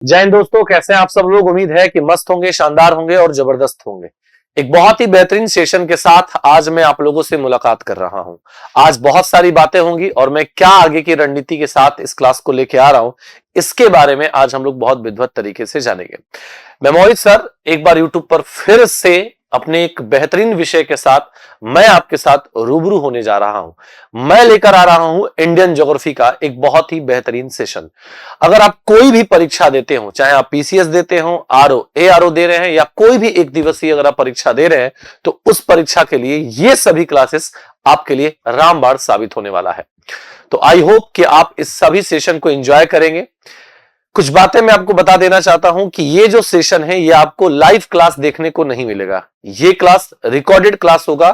जय हिंद दोस्तों, कैसे हैं आप सब लोग। उम्मीद है कि मस्त होंगे, शानदार होंगे और जबरदस्त होंगे। एक बहुत ही बेहतरीन सेशन के साथ आज मैं आप लोगों से मुलाकात कर रहा हूं। आज बहुत सारी बातें होंगी और मैं क्या आगे की रणनीति के साथ इस क्लास को लेके आ रहा हूं, इसके बारे में आज हम लोग बहुत विधिवत तरीके से जानेंगे। मैं मोहित सर एक बार यूट्यूब पर फिर से अपने एक बेहतरीन विषय के साथ मैं आपके साथ रूबरू होने जा रहा हूं। मैं लेकर आ रहा हूं इंडियन ज्योग्राफी का एक बहुत ही बेहतरीन सेशन। अगर आप कोई भी परीक्षा देते हो, चाहे आप पीसीएस देते हो, आरओ एआरओ दे रहे हैं या कोई भी एक दिवसीय अगर आप परीक्षा दे रहे हैं, तो उस परीक्षा के लिए ये सभी क्लासेस आपके लिए रामबाण साबित होने वाला है। तो आई होप कि आप इस सभी सेशन को एंजॉय करेंगे। कुछ बातें मैं आपको बता देना चाहता हूं कि ये जो सेशन है ये आपको लाइव क्लास देखने को नहीं मिलेगा। ये क्लास रिकॉर्डेड क्लास होगा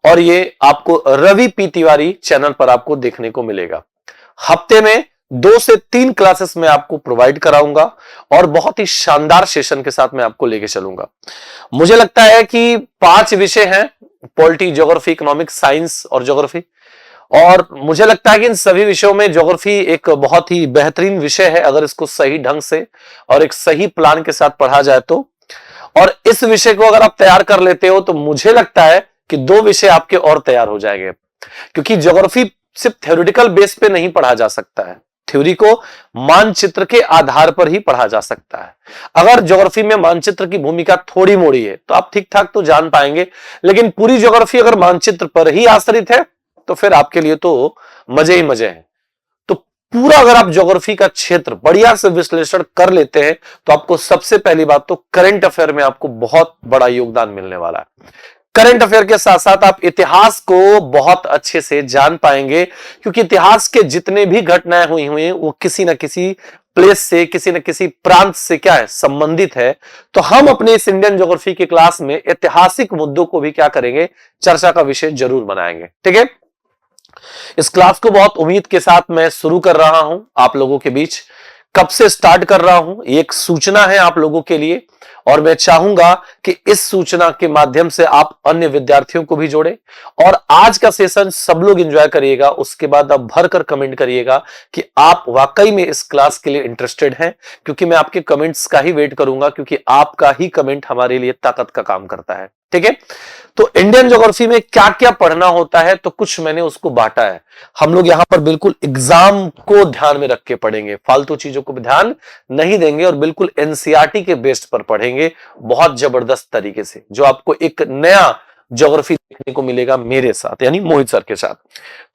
और ये आपको रवि पी तिवारी चैनल पर आपको देखने को मिलेगा। हफ्ते में 2 से 3 क्लासेस मैं आपको प्रोवाइड कराऊंगा और बहुत ही शानदार सेशन के साथ मैं आपको लेके चलूंगा। मुझे लगता है कि 5 विषय हैं, पॉलिटी, ज्योग्राफी, इकोनॉमिक्स, साइंस और ज्योग्राफी। और मुझे लगता है कि इन सभी विषयों में ज्योग्राफी एक बहुत ही बेहतरीन विषय है अगर इसको सही ढंग से और एक सही प्लान के साथ पढ़ा जाए तो। और इस विषय को अगर आप तैयार कर लेते हो तो मुझे लगता है कि 2 विषय आपके और तैयार हो जाएंगे, क्योंकि ज्योग्राफी सिर्फ थ्योरेटिकल बेस पे नहीं पढ़ा जा सकता है। थ्योरी को मानचित्र के आधार पर ही पढ़ा जा सकता है। अगर ज्योग्राफी में मानचित्र की भूमिका थोड़ी मोड़ी है तो आप ठीक ठाक तो जान पाएंगे, लेकिन पूरी ज्योग्राफी अगर मानचित्र पर ही आश्रित है तो फिर आपके लिए तो मजे ही मजे हैं। तो पूरा अगर आप ज्योग्राफी का क्षेत्र बढ़िया से विश्लेषण कर लेते हैं तो आपको सबसे पहली बात तो करंट अफेयर में आपको बहुत बड़ा योगदान मिलने वाला है। करंट अफेयर के साथ साथ आप इतिहास को बहुत अच्छे से जान पाएंगे, क्योंकि इतिहास के जितने भी घटनाएं हुई हैं वो किसी न किसी प्लेस से, किसी न किसी प्रांत से क्या है, संबंधित है। तो हम अपने इस इंडियन ज्योग्राफी की क्लास में ऐतिहासिक मुद्दों को भी क्या करेंगे, चर्चा का विषय जरूर बनाएंगे। ठीक है, इस क्लास को बहुत उम्मीद के साथ मैं शुरू कर रहा हूं आप लोगों के बीच। कब से स्टार्ट कर रहा हूं, ये एक सूचना है आप लोगों के लिए और मैं चाहूंगा कि इस सूचना के माध्यम से आप अन्य विद्यार्थियों को भी जोड़े और आज का सेशन सब लोग एंजॉय करिएगा। उसके बाद आप भरकर कमेंट करिएगा कि आप वाकई में इस क्लास के लिए इंटरेस्टेड हैं, क्योंकि मैं आपके कमेंट्स का ही वेट करूंगा, क्योंकि आपका ही कमेंट हमारे लिए ताकत का काम करता है। ठीक है, तो इंडियन ज्योग्राफी में क्या क्या पढ़ना होता है तो कुछ मैंने उसको बांटा है। हम लोग यहां पर बिल्कुल एग्जाम को ध्यान में रख के पढ़ेंगे, फालतू चीजों को ध्यान नहीं देंगे और बिल्कुल एनसीईआरटी के बेस्ड पर पढ़ेंगे बहुत जबरदस्त तरीके से, जो आपको एक नया ज्योग्राफी देखने को मिलेगा मेरे साथ, यानी मोहित सर के साथ।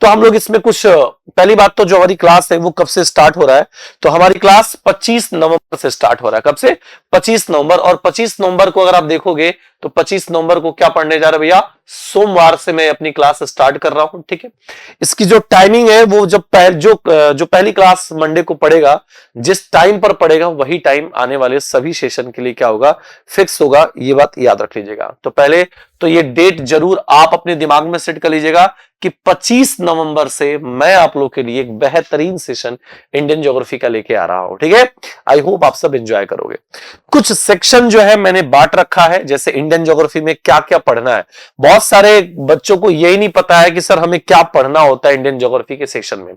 तो हम लोग इसमें कुछ, पहली बात तो जो हमारी क्लास है वो कब से स्टार्ट हो रहा है, तो हमारी क्लास 25 नवंबर से स्टार्ट हो रहा है। कब से? 25 नवंबर। और 25 नवंबर को अगर आप देखोगे तो 25 नवंबर को क्या पढ़ने जा रहे भैया, सोमवार से मैं अपनी क्लास स्टार्ट कर रहा हूं। ठीक है, इसकी जो टाइमिंग है वो जो पहली क्लास मंडे को पड़ेगा, जिस टाइम पर पड़ेगा वही टाइम आने वाले सभी सेशन के लिए क्या होगा, फिक्स होगा। ये बात याद रख लीजिएगा। तो पहले तो ये डेट जरूर आप अपने दिमाग में सेट कर लीजिएगा कि 25 नवंबर से मैं आप लोग के लिए एक बेहतरीन सेशन इंडियन ज्योग्राफी का लेके आ रहा हूं। ठीक है, आई होप आप सब एंजॉय करोगे। कुछ सेक्शन जो है मैंने बांट रखा है, जैसे इंडियन ज्योग्राफी में क्या क्या पढ़ना है। बहुत सारे बच्चों को यही नहीं पता है कि सर हमें क्या पढ़ना होता है इंडियन ज्योग्राफी के सेक्शन में।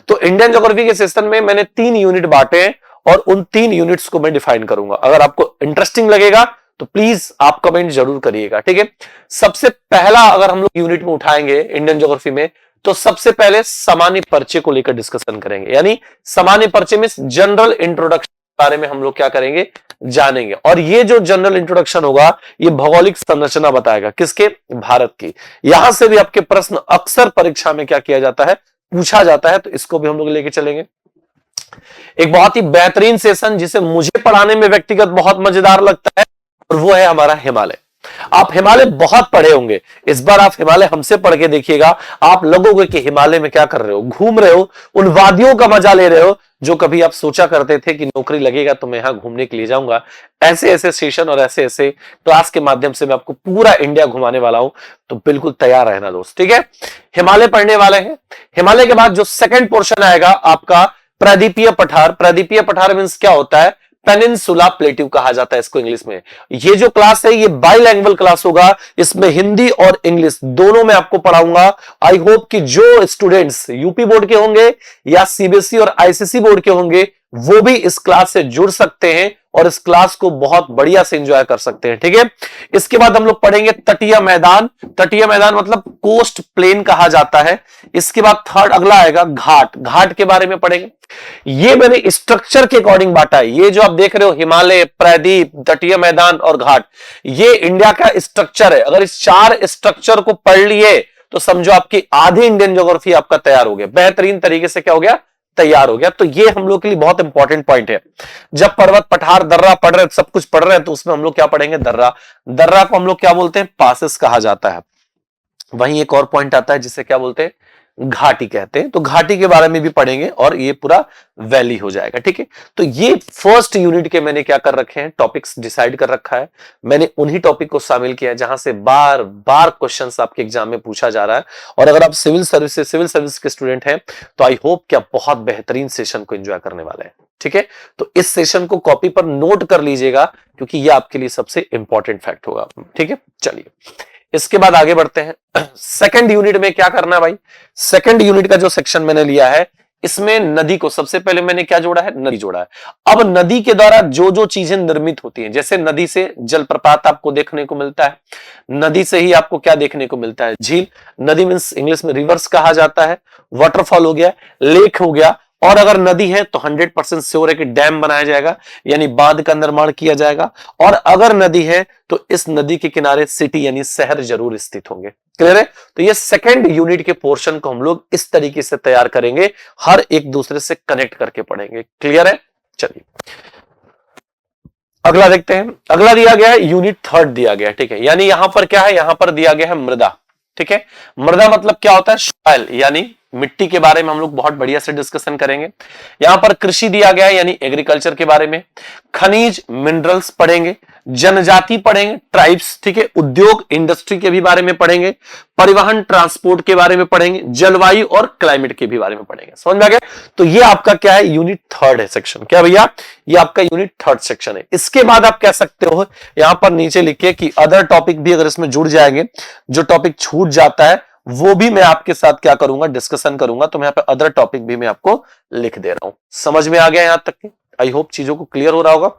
तो इंडियन ज्योग्राफी के सेक्शन में मैंने 3 यूनिट बांटे हैं और उन 3 यूनिट्स को मैं डिफाइन करूंगा। अगर आपको इंटरेस्टिंग लगेगा तो प्लीज आप कमेंट जरूर करिएगा। ठीक है, सबसे पहला अगर हम लोग यूनिट में उठाएंगे इंडियन ज्योग्राफी में, तो सबसे पहले सामान्य परिचय को लेकर डिस्कशन करेंगे, यानी सामान्य परिचय में जनरल इंट्रोडक्शन के बारे में हम लोग क्या करेंगे, जानेंगे। और ये जो जनरल इंट्रोडक्शन होगा ये भौगोलिक संरचना बताएगा, किसके, भारत की। यहां से भी आपके प्रश्न अक्सर परीक्षा में क्या किया जाता है, पूछा जाता है, तो इसको भी हम लोग लेके चलेंगे। एक बहुत ही बेहतरीन सेशन जिसे मुझे पढ़ाने में व्यक्तिगत बहुत मजेदार लगता है, और वो है हमारा हिमालय। आप हिमालय बहुत पढ़े होंगे, इस बार आप हिमालय हमसे पढ़ के देखिएगा, आप लगोगे कि हिमालय में क्या कर रहे हो, घूम रहे हो, उन वादियों का मजा ले रहे हो जो कभी आप सोचा करते थे कि नौकरी लगेगा तो मैं यहां घूमने के लिए जाऊंगा। ऐसे ऐसे सेशन और ऐसे ऐसे क्लास के माध्यम से मैं आपको पूरा इंडिया घुमाने वाला हूं, तो बिल्कुल तैयार रहना दोस्त। ठीक है, हिमालय पढ़ने वाले हैं। हिमालय के बाद जो सेकंड पोर्शन आएगा आपका प्रायद्वीपीय पठार। प्रायद्वीपीय पठार मींस क्या होता है, पेनिनसुला प्लेट्यू कहा जाता है इसको इंग्लिश में। ये जो क्लास है ये बाइलैंग्वेज क्लास होगा, इसमें हिंदी और इंग्लिश दोनों में आपको पढ़ाऊंगा। आई होप कि जो स्टूडेंट्स यूपी बोर्ड के होंगे या सीबीएसई और आईसीएसई बोर्ड के होंगे वो भी इस क्लास से जुड़ सकते हैं और इस क्लास को बहुत बढ़िया से एंजॉय कर सकते हैं। ठीक है, इसके बाद हम लोग पढ़ेंगे तटीय मैदान। तटीय मैदान मतलब कोस्ट प्लेन कहा जाता है। इसके बाद थर्ड अगला आएगा घाट। घाट के बारे में पढ़ेंगे। ये मैंने स्ट्रक्चर के अकॉर्डिंग बांटा है। ये जो आप देख रहे हो हिमालय, प्रायद्वीप, तटीय मैदान और घाट, ये इंडिया का स्ट्रक्चर है। अगर इस 4 स्ट्रक्चर को पढ़ लिए तो समझो आपकी आधी इंडियन ज्योग्राफी आपका तैयार हो गया, बेहतरीन तरीके से क्या हो गया, तैयार हो गया। तो ये हम लोग के लिए बहुत इंपॉर्टेंट पॉइंट है। जब पर्वत, पठार, दर्रा पढ़ रहे हैं, सब कुछ पढ़ रहे हैं, तो उसमें हम लोग क्या पढ़ेंगे, दर्रा। दर्रा को हम लोग क्या बोलते हैं, पासेस कहा जाता है। वहीं एक और पॉइंट आता है जिसे क्या बोलते हैं, घाटी कहते हैं। तो घाटी के बारे में भी पढ़ेंगे और ये पूरा वैली हो जाएगा। ठीक है, तो ये फर्स्ट यूनिट के मैंने क्या कर रखे हैं, टॉपिक्स डिसाइड कर रखा है। मैंने उन्हीं टॉपिक को शामिल किया है जहां से बार बार क्वेश्चंस आपके एग्जाम में पूछा जा रहा है। और अगर आप सिविल सर्विस के स्टूडेंट हैं तो आई होप कि आप बहुत बेहतरीन सेशन को एंजॉय करने वाले हैं। ठीक है, तो इस सेशन को कॉपी पर नोट कर लीजिएगा क्योंकि यह आपके लिए सबसे इंपॉर्टेंट फैक्ट होगा। ठीक है, चलिए इसके बाद आगे बढ़ते हैं। सेकंड यूनिट में क्या करना है भाई, सेकंड यूनिट का जो सेक्शन मैंने लिया है इसमें नदी को सबसे पहले मैंने क्या जोड़ा है, नदी जोड़ा है। अब नदी के द्वारा जो जो चीजें निर्मित होती हैं, जैसे नदी से जलप्रपात आपको देखने को मिलता है, नदी से ही आपको क्या देखने को मिलता है, झील। नदी मींस इंग्लिश में रिवर्स कहा जाता है। वाटरफॉल हो गया, लेक हो गया, और अगर नदी है तो 100% श्योर है कि डैम बनाया जाएगा, यानी बांध का निर्माण किया जाएगा। और अगर नदी है तो इस नदी के किनारे सिटी यानी शहर जरूर स्थित होंगे। क्लियर है, तो ये सेकंड यूनिट के पोर्शन को हम लोग इस तरीके से तैयार करेंगे, हर एक दूसरे से कनेक्ट करके पढ़ेंगे। क्लियर है, चलिए अगला देखते हैं। अगला दिया गया है यूनिट थर्ड दिया गया है। ठीक है, यानी यहां पर क्या है, यहां पर दिया गया है मृदा। ठीक है, मृदा मतलब क्या होता है, सॉइल यानी मिट्टी के बारे में हम लोग बहुत बढ़िया से डिस्कशन करेंगे। यहां पर कृषि दिया गया है यानी एग्रीकल्चर के बारे में, खनिज मिनरल्स पढ़ेंगे, जनजाति पढ़ेंगे, ट्राइब्स। ठीक है, उद्योग इंडस्ट्री के भी बारे में पढ़ेंगे, परिवहन ट्रांसपोर्ट के बारे में पढ़ेंगे, जलवायु और क्लाइमेट के भी बारे में पढ़ेंगे। समझ में आ गया, तो ये आपका क्या है, यूनिट थर्ड है सेक्शन। क्या भैया, ये आपका यूनिट थर्ड सेक्शन है। इसके बाद आप कह सकते हो यहां पर नीचे लिखिए कि अदर टॉपिक भी अगर इसमें जुड़ जाएंगे, जो टॉपिक छूट जाता है वो भी मैं आपके साथ क्या करूंगा, डिस्कशन करूंगा। तो मैं यहाँ पे अदर टॉपिक भी मैं आपको लिख दे रहा हूं। समझ में आ गया यहां तक की, आई होप चीजों को क्लियर हो रहा होगा।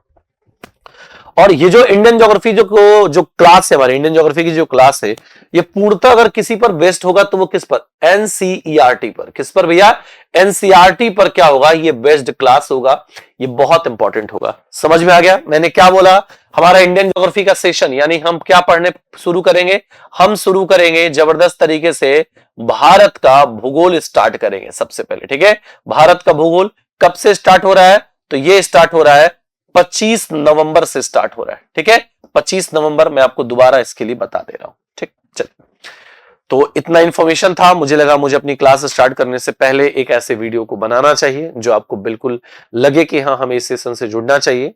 और ये जो इंडियन ज्योग्राफी जो क्लास है, हमारे इंडियन ज्योग्राफी की जो क्लास है, ये पूर्णतः अगर किसी पर बेस्ड होगा तो वो किस पर, एनसीईआरटी पर। किस पर भैया, एनसीईआरटी पर क्या होगा, ये बेस्ड क्लास होगा। ये बहुत इंपॉर्टेंट होगा। समझ में आ गया मैंने क्या बोला, हमारा इंडियन ज्योग्राफी का सेशन यानी हम क्या पढ़ने शुरू करेंगे, हम शुरू करेंगे जबरदस्त तरीके से भारत का भूगोल स्टार्ट करेंगे सबसे पहले। ठीक है, भारत का भूगोल कब से स्टार्ट हो रहा है, तो ये स्टार्ट हो रहा है 25 नवंबर से स्टार्ट हो रहा है। ठीक है, 25 नवंबर मैं आपको दोबारा इसके लिए बता दे रहा हूं। ठीक, चलिए तो इतना इंफॉर्मेशन था। मुझे लगा मुझे अपनी क्लास स्टार्ट करने से पहले एक ऐसे वीडियो को बनाना चाहिए जो आपको बिल्कुल लगे कि हाँ हमें इस सेशन से जुड़ना चाहिए।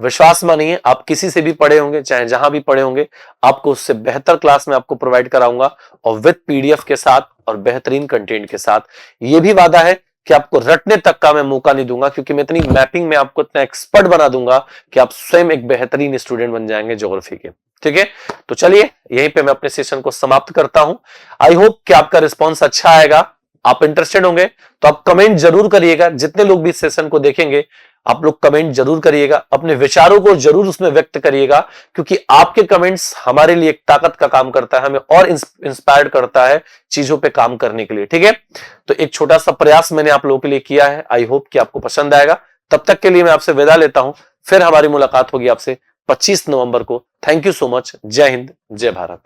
विश्वास मानिए, आप किसी से भी पढ़े होंगे, चाहे जहां भी पढ़े होंगे, आपको उससे बेहतर क्लास में आपको प्रोवाइड कराऊंगा और विद पीडीएफ के साथ और बेहतरीन कंटेंट के साथ। ये भी वादा है कि आपको रटने तक का मैं मौका नहीं दूंगा, क्योंकि मैं इतनी मैपिंग में आपको इतना एक्सपर्ट बना दूंगा कि आप स्वयं एक बेहतरीन स्टूडेंट बन जाएंगे ज्योग्राफी के। ठीक है, तो चलिए यहीं पे मैं अपने सेशन को समाप्त करता हूं। आई होप कि आपका रिस्पॉन्स अच्छा आएगा, आप इंटरेस्टेड होंगे तो आप कमेंट जरूर करिएगा। जितने लोग भी इस सेशन को देखेंगे आप लोग कमेंट जरूर करिएगा, अपने विचारों को जरूर उसमें व्यक्त करिएगा, क्योंकि आपके कमेंट्स हमारे लिए एक ताकत का काम करता है, हमें और इंस्पायर्ड करता है चीजों पे काम करने के लिए। ठीक है, तो एक छोटा सा प्रयास मैंने आप लोगों के लिए किया है, आई होप कि आपको पसंद आएगा। तब तक के लिए मैं आपसे विदा लेता हूं, फिर हमारी मुलाकात होगी आपसे 25 नवंबर को। Thank you so much. जय हिंद, जय भारत।